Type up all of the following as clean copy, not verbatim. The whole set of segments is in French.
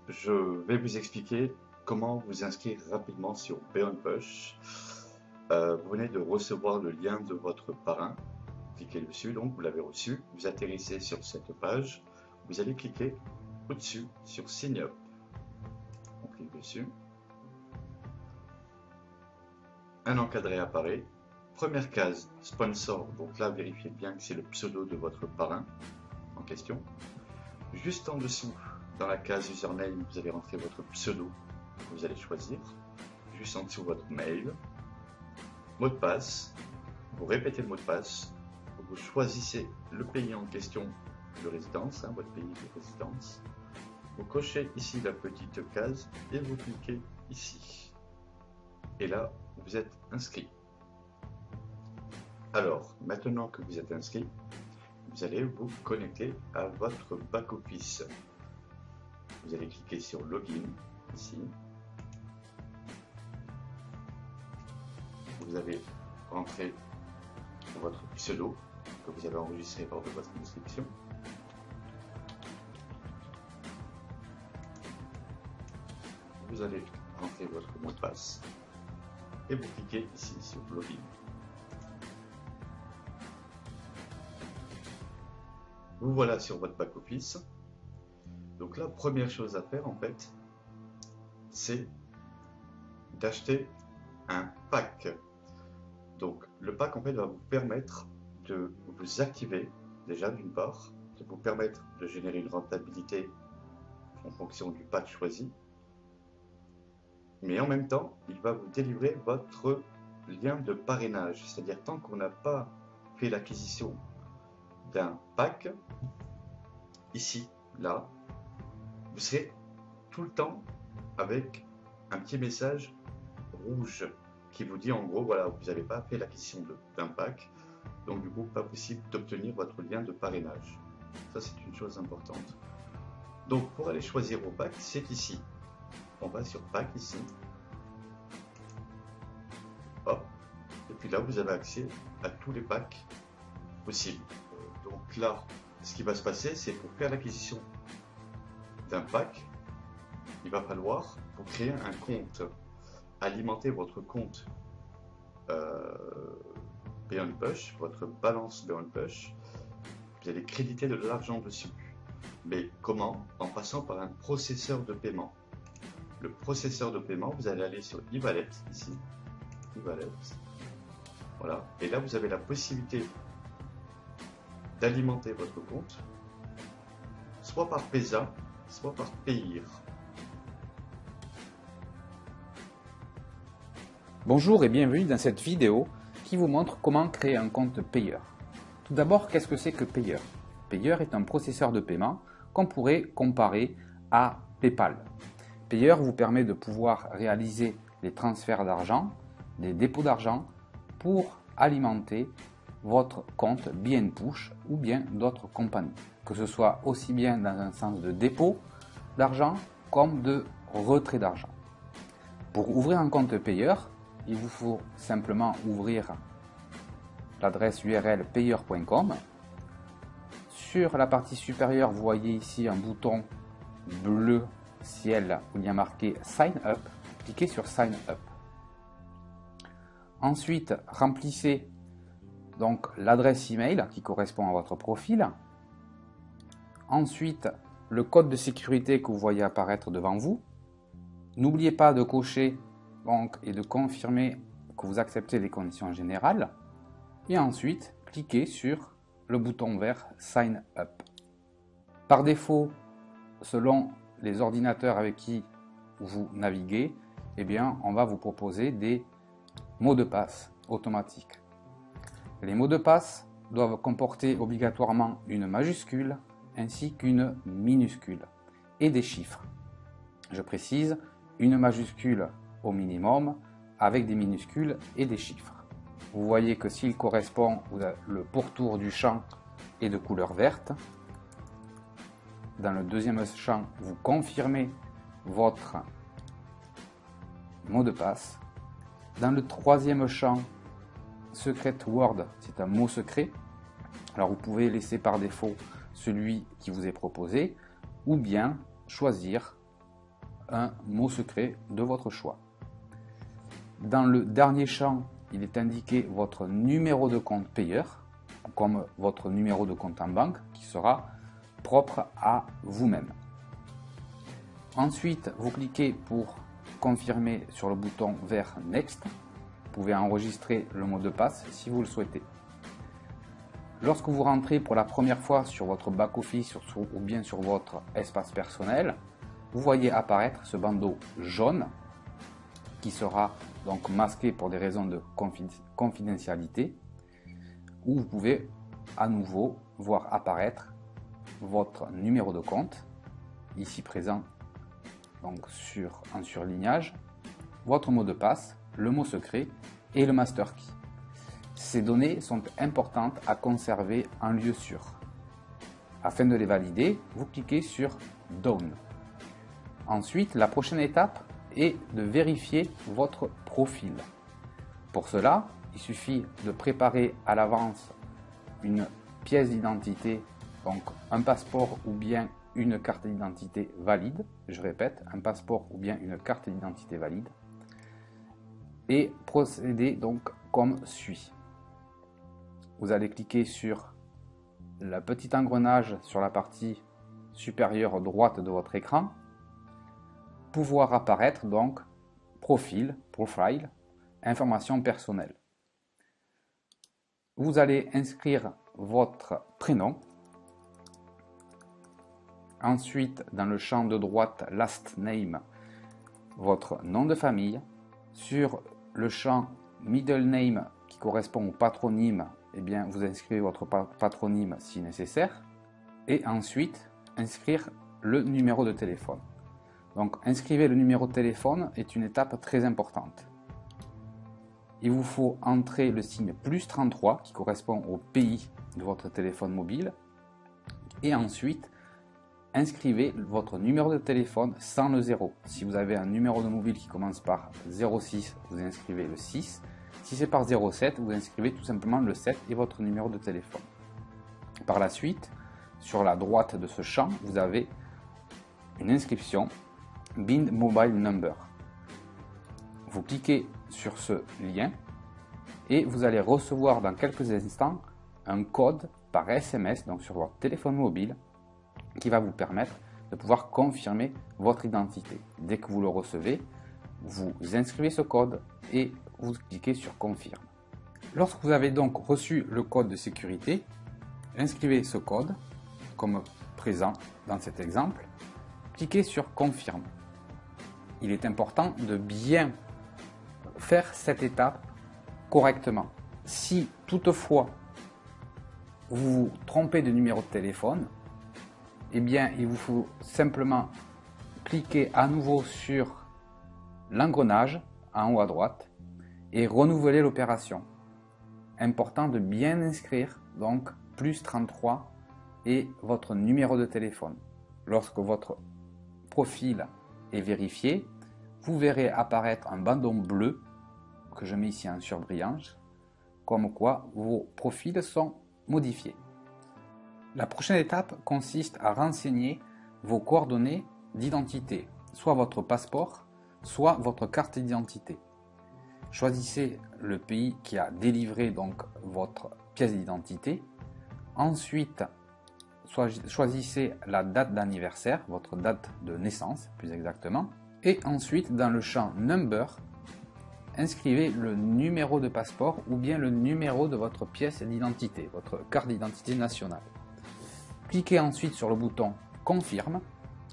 je vais vous expliquer comment vous inscrire rapidement sur Beyond Push. Vous venez de recevoir le lien de votre parrain. Cliquez dessus, donc vous l'avez reçu. Vous atterrissez sur cette page. Vous allez cliquer au-dessus sur Sign Up. On clique dessus. Un encadré apparaît. Première case, sponsor. Donc là, vérifiez bien que c'est le pseudo de votre parrain en question. Juste en dessous, dans la case username, vous allez rentrer votre pseudo que vous allez choisir. Juste en dessous, votre mail. Mot de passe. Vous répétez le mot de passe. Vous choisissez le pays en question de résidence, votre pays de résidence. Vous cochez ici la petite case et vous cliquez ici. Et là, vous êtes inscrit. Alors, maintenant que vous êtes inscrit, vous allez vous connecter à votre back-office. Vous allez cliquer sur Login, ici. Vous avez rentré votre pseudo que vous avez enregistré lors de votre inscription. Vous allez rentrer votre mot de passe et vous cliquez ici sur Login. Vous voilà sur votre back-office. Donc la première chose à faire en fait, c'est d'acheter un pack. Donc le pack en fait va vous permettre de vous activer déjà d'une part, de vous permettre de générer une rentabilité en fonction du pack choisi, mais en même temps il va vous délivrer votre lien de parrainage, c'est-à-dire tant qu'on n'a pas fait l'acquisition d'un pack, ici, là, vous serez tout le temps avec un petit message rouge qui vous dit en gros, voilà, vous n'avez pas fait l'acquisition d'un pack, donc du coup, pas possible d'obtenir votre lien de parrainage. Ça, c'est une chose importante. Donc, pour aller choisir vos packs, c'est ici. On va sur pack ici. Hop. Et puis là, vous avez accès à tous les packs possibles. Donc là, ce qui va se passer, c'est pour faire l'acquisition d'un pack, il va falloir vous créer un compte, alimenter votre compte Beyond Push, votre balance Beyond Push. Vous allez créditer de l'argent dessus. Mais comment? En passant par un processeur de paiement. Le processeur de paiement, vous allez aller sur e-wallet ici, e-wallet. Voilà. Et là, vous avez la possibilité d'alimenter votre compte, soit par Pesa, soit par Payeer. Bonjour et bienvenue dans cette vidéo qui vous montre comment créer un compte payeur. Tout d'abord, qu'est-ce que c'est que Payeer? Payeer est un processeur de paiement qu'on pourrait comparer à PayPal. Payeer vous permet de pouvoir réaliser les transferts d'argent, des dépôts d'argent pour alimenter votre compte BNPush ou bien d'autres compagnies, que ce soit aussi bien dans un sens de dépôt d'argent comme de retrait d'argent. Pour ouvrir un compte payeur, il vous faut simplement ouvrir l'adresse URL payeer.com. Sur la partie supérieure, vous voyez ici un bouton bleu ciel où il y a marqué Sign Up. Cliquez sur Sign Up. Ensuite, remplissez donc l'adresse email qui correspond à votre profil. Ensuite, le code de sécurité que vous voyez apparaître devant vous. N'oubliez pas de cocher donc, et de confirmer que vous acceptez les conditions générales. Et ensuite, cliquez sur le bouton vert Sign Up. Par défaut, selon les ordinateurs avec qui vous naviguez, eh bien, on va vous proposer des mots de passe automatiques. Les mots de passe doivent comporter obligatoirement une majuscule ainsi qu'une minuscule et des chiffres. Je précise, une majuscule au minimum avec des minuscules et des chiffres. Vous voyez que s'il correspond, le pourtour du champ est de couleur verte. Dans le deuxième champ, vous confirmez votre mot de passe. Dans le troisième champ, Secret Word, c'est un mot secret. Alors vous pouvez laisser par défaut celui qui vous est proposé ou bien choisir un mot secret de votre choix. Dans le dernier champ, il est indiqué votre numéro de compte payeur, comme votre numéro de compte en banque, qui sera propre à vous-même. Ensuite, vous cliquez pour confirmer sur le bouton vert Next. Vous pouvez enregistrer le mot de passe si vous le souhaitez. Lorsque vous rentrez pour la première fois sur votre back-office ou bien sur votre espace personnel, vous voyez apparaître ce bandeau jaune qui sera donc masqué pour des raisons de confidentialité, où vous pouvez à nouveau voir apparaître votre numéro de compte, ici présent donc en surlignage, votre mot de passe, le mot secret et le master key. Ces données sont importantes à conserver en lieu sûr. Afin de les valider, vous cliquez sur Done. Ensuite, la prochaine étape est de vérifier votre profil. Pour cela, il suffit de préparer à l'avance une pièce d'identité, donc un passeport ou bien une carte d'identité valide. Je répète, un passeport ou bien une carte d'identité valide. Et procéder donc comme suit. Vous allez cliquer sur le petit engrenage sur la partie supérieure droite de votre écran pour voir apparaître donc profil, information personnelle. Vous allez inscrire votre prénom. Ensuite, dans le champ de droite Last Name, votre nom de famille. Sur le champ Middle Name qui correspond au patronyme, eh bien, vous inscrivez votre patronyme si nécessaire. Et ensuite, inscrire le numéro de téléphone. Donc, inscrivez le numéro de téléphone est une étape très importante. Il vous faut entrer le signe +33 qui correspond au pays de votre téléphone mobile. Et ensuite, inscrivez votre numéro de téléphone sans le 0. Si vous avez un numéro de mobile qui commence par 06, vous inscrivez le 6. Si c'est par 07, vous inscrivez tout simplement le 7 et votre numéro de téléphone. Par la suite, sur la droite de ce champ, vous avez une inscription Bind Mobile Number. Vous cliquez sur ce lien et vous allez recevoir dans quelques instants un code par SMS, donc sur votre téléphone mobile, qui va vous permettre de pouvoir confirmer votre identité. Dès que vous le recevez, vous inscrivez ce code et vous cliquez sur Confirme. Lorsque vous avez donc reçu le code de sécurité, inscrivez ce code comme présent dans cet exemple, cliquez sur Confirme. Il est important de bien faire cette étape correctement. Si toutefois vous vous trompez de numéro de téléphone, eh bien, il vous faut simplement cliquer à nouveau sur l'engrenage en haut à droite et renouveler l'opération. Important de bien inscrire donc +33 et votre numéro de téléphone. Lorsque votre profil est vérifié, vous verrez apparaître un bandeau bleu que je mets ici en surbrillance, comme quoi vos profils sont modifiés. La prochaine étape consiste à renseigner vos coordonnées d'identité, soit votre passeport, soit votre carte d'identité. Choisissez le pays qui a délivré donc votre pièce d'identité. Ensuite, choisissez la date d'anniversaire, votre date de naissance plus exactement. Et ensuite, dans le champ Number, inscrivez le numéro de passeport ou bien le numéro de votre pièce d'identité, votre carte d'identité nationale. Cliquez ensuite sur le bouton Confirme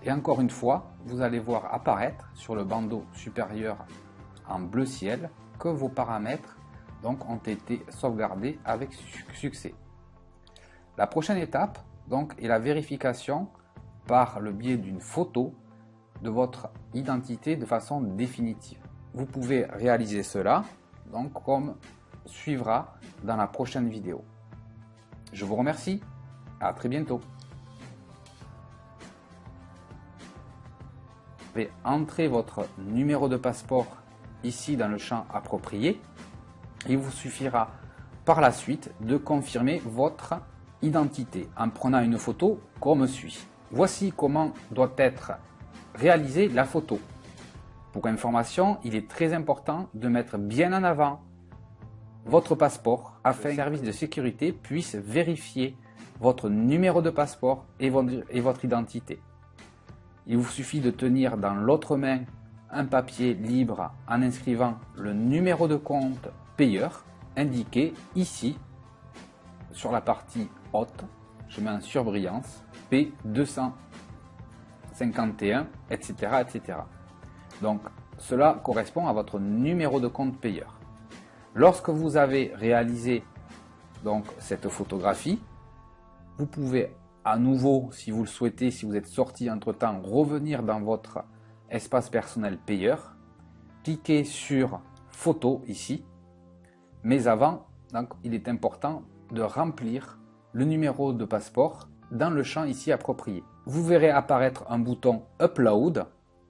et encore une fois, vous allez voir apparaître sur le bandeau supérieur en bleu ciel que vos paramètres donc ont été sauvegardés avec succès. La prochaine étape donc est la vérification par le biais d'une photo de votre identité de façon définitive. Vous pouvez réaliser cela donc comme suivra dans la prochaine vidéo. Je vous remercie. À très bientôt. Vous pouvez entrer votre numéro de passeport ici dans le champ approprié. Il vous suffira par la suite de confirmer votre identité en prenant une photo comme suit. Voici comment doit être réaliser la photo. Pour information, il est très important de mettre bien en avant votre passeport afin que le service de sécurité puisse vérifier votre numéro de passeport et votre identité. Il vous suffit de tenir dans l'autre main un papier libre en inscrivant le numéro de compte payeur indiqué ici sur la partie haute. Je mets en surbrillance P251, etc., etc. Donc cela correspond à votre numéro de compte payeur. Lorsque vous avez réalisé donc cette photographie, vous pouvez à nouveau, si vous le souhaitez, si vous êtes sorti entre-temps, revenir dans votre espace personnel payeur, cliquez sur photo ici, mais avant, donc, il est important de remplir le numéro de passeport dans le champ ici approprié. Vous verrez apparaître un bouton Upload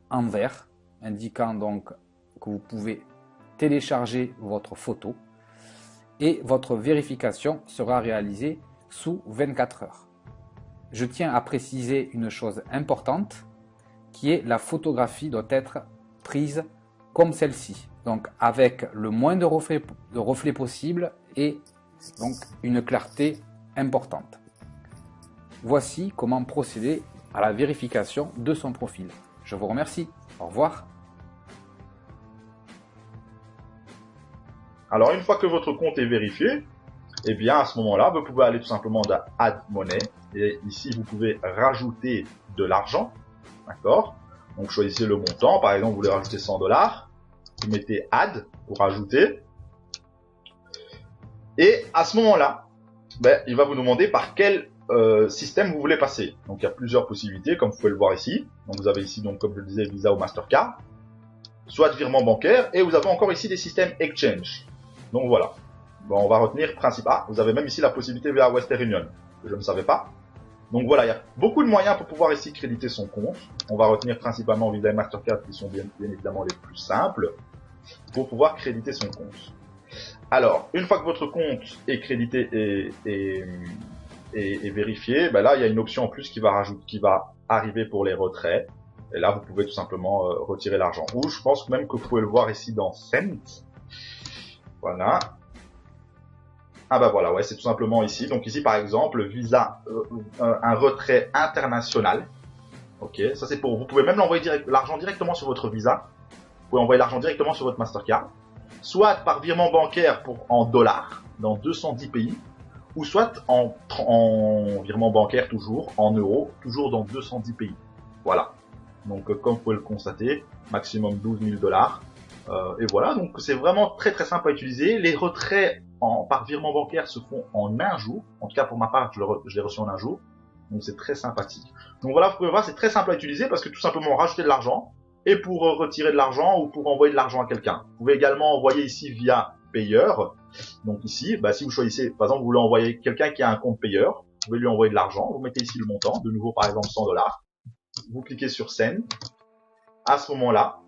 en vert, indiquant donc que vous pouvez télécharger votre photo et votre vérification sera réalisée sous 24 heures. Je tiens à préciser une chose importante qui est la photographie doit être prise comme celle-ci, donc avec le moins de reflets possible et donc une clarté importante. Voici comment procéder à la vérification de son profil. Je vous remercie. Au revoir. Alors, une fois que votre compte est vérifié, eh bien, à ce moment-là, vous pouvez aller tout simplement dans Add Money. Et ici, vous pouvez rajouter de l'argent. D'accord? Donc, choisissez le montant. Par exemple, vous voulez rajouter 100 $. Vous mettez Add pour ajouter. Et à ce moment-là, il va vous demander par quel système vous voulez passer. Donc, il y a plusieurs possibilités, comme vous pouvez le voir ici. Donc, vous avez ici, donc, comme je le disais, Visa ou Mastercard. Soit virement bancaire. Et vous avez encore ici des systèmes Exchange. Donc, voilà. Bon, on va retenir principal. Vous avez même ici la possibilité via Western Union, que je ne savais pas. Donc voilà, il y a beaucoup de moyens pour pouvoir ici créditer son compte. On va retenir principalement Visa et Mastercard qui sont bien évidemment les plus simples pour pouvoir créditer son compte. Alors, une fois que votre compte est crédité et vérifié, là il y a une option en plus qui va arriver pour les retraits. Et là, vous pouvez tout simplement retirer l'argent. Ou je pense même que vous pouvez le voir ici dans Send. Voilà. Ah voilà, ouais, c'est tout simplement ici. Donc ici, par exemple, Visa, un retrait international. Ok, ça c'est pour vous. Pouvez même l'envoyer l'argent directement sur votre Visa. Vous pouvez envoyer l'argent directement sur votre Mastercard. Soit par virement bancaire en dollars dans 210 pays. Ou soit en virement bancaire toujours, en euros, toujours dans 210 pays. Voilà. Donc comme vous pouvez le constater, maximum 12 000 $. Et voilà, donc c'est vraiment très très simple à utiliser. Les retraits par virement bancaire se font en un jour. En tout cas pour ma part, je l'ai reçu en un jour. Donc c'est très sympathique. Donc voilà, vous pouvez voir, c'est très simple à utiliser parce que tout simplement rajouter de l'argent et pour retirer de l'argent ou pour envoyer de l'argent à quelqu'un. Vous pouvez également envoyer ici via payeur. Donc ici, si vous choisissez, par exemple, vous voulez envoyer quelqu'un qui a un compte payeur, vous pouvez lui envoyer de l'argent. Vous mettez ici le montant, de nouveau par exemple 100 $. Vous cliquez sur Send. À ce moment-là,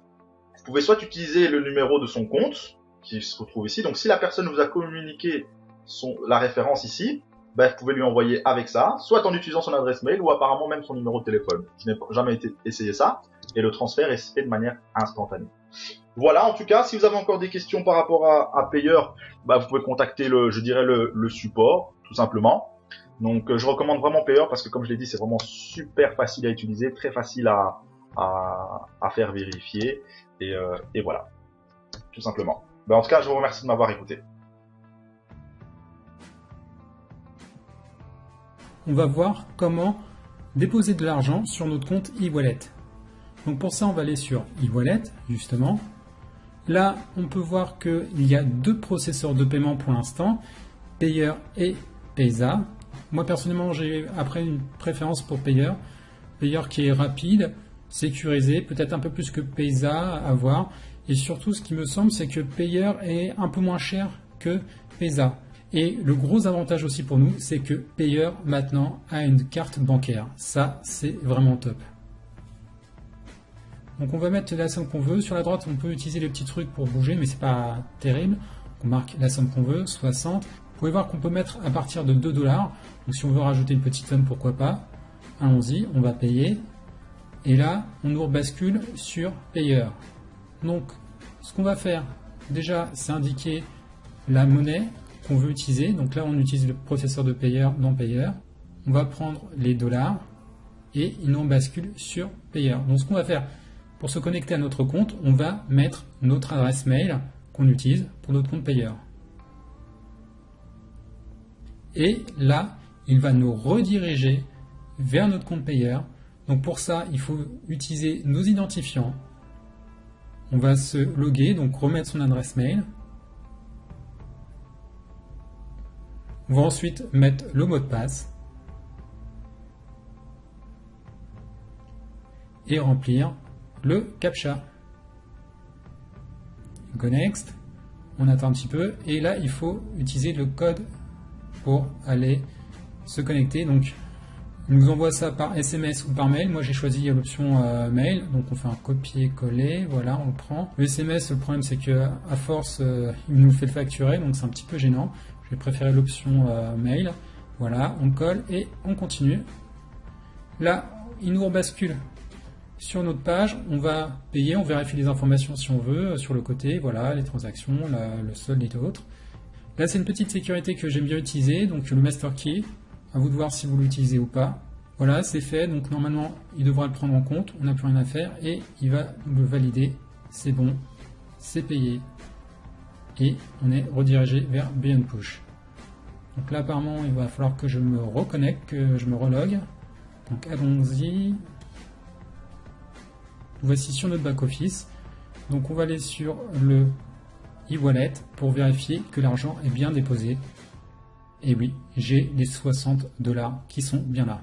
vous pouvez soit utiliser le numéro de son compte qui se retrouve ici. Donc si la personne vous a communiqué la référence ici, vous pouvez lui envoyer avec ça, soit en utilisant son adresse mail ou apparemment même son numéro de téléphone. Je n'ai jamais essayé ça et le transfert est fait de manière instantanée. Voilà, en tout cas, si vous avez encore des questions par rapport à Payeur, vous pouvez contacter le support, tout simplement. Donc je recommande vraiment Payeur parce que comme je l'ai dit, c'est vraiment super facile à utiliser, très facile à faire vérifier et voilà, tout simplement. En tout cas, je vous remercie de m'avoir écouté. On va voir comment déposer de l'argent sur notre compte e-wallet. Donc pour ça, on va aller sur e-wallet, justement. Là, on peut voir qu'il y a deux processeurs de paiement pour l'instant, Payeur et Payza. Moi, personnellement, j'ai après une préférence pour Payeur. Payeur qui est rapide, sécurisé, peut-être un peu plus que Payza à voir. Et surtout, ce qui me semble, c'est que Payeur est un peu moins cher que Payza. Et le gros avantage aussi pour nous, c'est que Payeur maintenant a une carte bancaire. Ça, c'est vraiment top. Donc on va mettre la somme qu'on veut. Sur la droite, on peut utiliser les petits trucs pour bouger, mais c'est pas terrible. On marque la somme qu'on veut, 60. Vous pouvez voir qu'on peut mettre à partir de 2 $. Donc si on veut rajouter une petite somme, pourquoi pas. Allons-y, on va payer. Et là, on nous rebascule sur Payer. Donc, ce qu'on va faire, déjà, c'est indiquer la monnaie qu'on veut utiliser. Donc là, on utilise le processeur de Payer dans Payer. On va prendre les dollars et il nous bascule sur Payer. Donc, ce qu'on va faire, pour se connecter à notre compte, on va mettre notre adresse mail qu'on utilise pour notre compte Payer. Et là, il va nous rediriger vers notre compte Payer. Donc pour ça, il faut utiliser nos identifiants. On va se loguer, donc remettre son adresse mail. On va ensuite mettre le mot de passe. Et remplir le CAPTCHA. Go next. On attend un petit peu. Et là, il faut utiliser le code pour aller se connecter. Donc, il nous envoie ça par SMS ou par mail. Moi, j'ai choisi l'option mail. Donc, on fait un copier-coller. Voilà, on le prend. Le SMS, le problème, c'est que à force, il nous fait le facturer. Donc, c'est un petit peu gênant. Je vais préférer l'option mail. Voilà, on colle et on continue. Là, il nous rebascule sur notre page. On va payer. On vérifie les informations si on veut sur le côté. Voilà, les transactions, le solde et autres. Là, c'est une petite sécurité que j'aime bien utiliser. Donc, le master key. À vous de voir si vous l'utilisez ou pas. Voilà, c'est fait. Donc normalement, il devra le prendre en compte. On n'a plus rien à faire et il va nous le valider. C'est bon, c'est payé. Et on est redirigé vers Beyond Push. Donc là, apparemment, il va falloir que je me reconnecte, que je me relogue. Donc allons-y. Nous voici sur notre back-office. Donc on va aller sur le e-wallet pour vérifier que l'argent est bien déposé. Et oui, j'ai les $60 qui sont bien là.